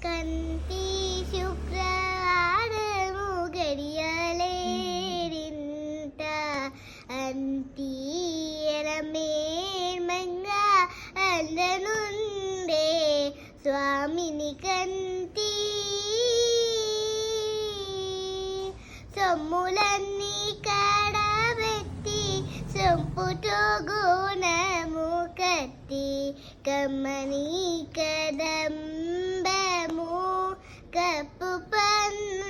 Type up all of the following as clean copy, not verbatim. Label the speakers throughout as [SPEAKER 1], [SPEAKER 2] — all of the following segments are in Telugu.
[SPEAKER 1] కంటి శుక్రవారము గడియలేరింత అంతి ఎరమేర్మంగా అందనుండే స్వామిని కంటి సొమ్ములన్నీ కాడబెట్టి సొంపుతో గుణము కత్తి కమ్మని కదంబము కప్పు పన్నీరు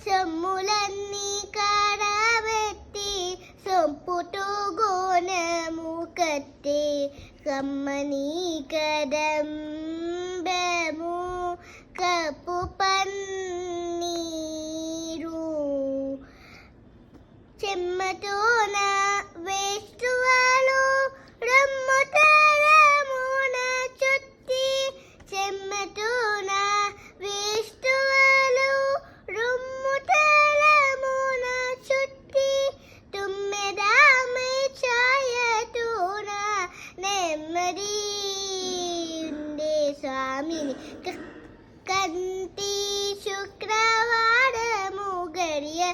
[SPEAKER 1] సొమ్ములన్నీ కాడబెట్టి సొంపుతో గుణము కత్తి కమ్మని కదంబము కప్పు పన్నీరు చెమ్మతోన వేస్తువాలు రమ్ముతరమున చుట్టి చెమ్మతోన వేస్తువాలు రమ్ముతరమున చుట్టి తుమ్మెదామై ఛాయతోన నెమ్మది ఉండే స్వామిని కంటి శుక్రవారము గడియలేరింత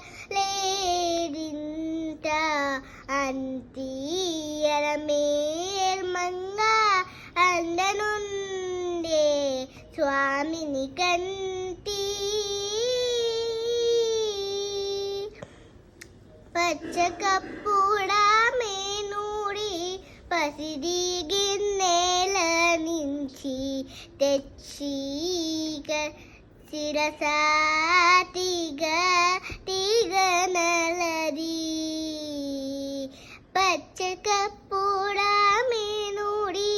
[SPEAKER 1] అంతి ఎరమేర్మంగా అందనుండే స్వామిని కంటి పచ్చకప్పుడా మేనూడి పసిడి గిన్నెల నుంచి తెచ్చి శిరసాతిగా తీగనలది పచ్చకప్పుడా మేనూడి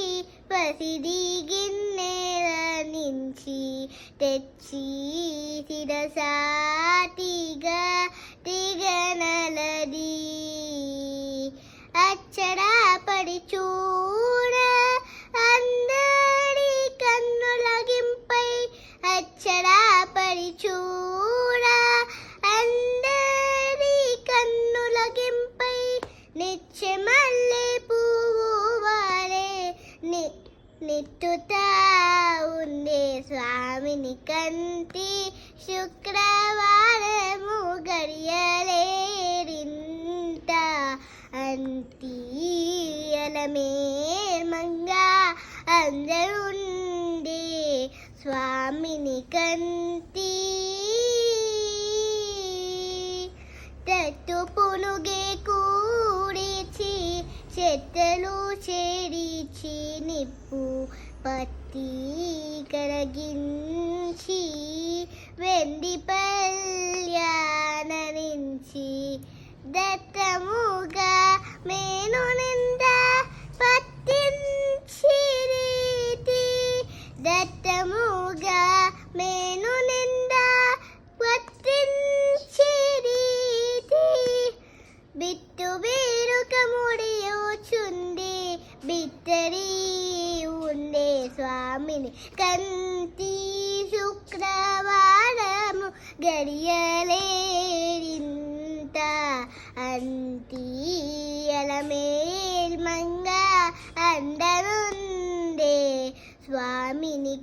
[SPEAKER 1] పసిడి గిన్నెల నుంచి తెచ్చి శిరసాతిగా తీగనలది అచ్చడా పడి చూడ అందరి కన్నులగింపై అచ్చడా పడి చూడ అందరి కన్నులగింపై నిత్యమల్లె పువ్వు వారే నిట్టుతా ఉండే స్వామిని కంటి శుక్రవారము గడియలేరింత అంతి ఎలమేర్మంగా అందరుండే స్వామిని కంటి తట్టు పునుగే కూడిచి చెత్తలు చెడిచి నిప్పు పత్తి కరగించి వెండి పల్యానరించి దత్తముగా మేను నిండా పట్టించి రీతి దత్తముగా మేను నిండా పట్టించి రీతి బిట్టు బీరుక ముడియోచుండి బిత్తరి ఉండే స్వామిని కంటి శుక్రవారము గడియలేరింత అంతి ఎలమేల్మంగా అందరుండే స్వామిని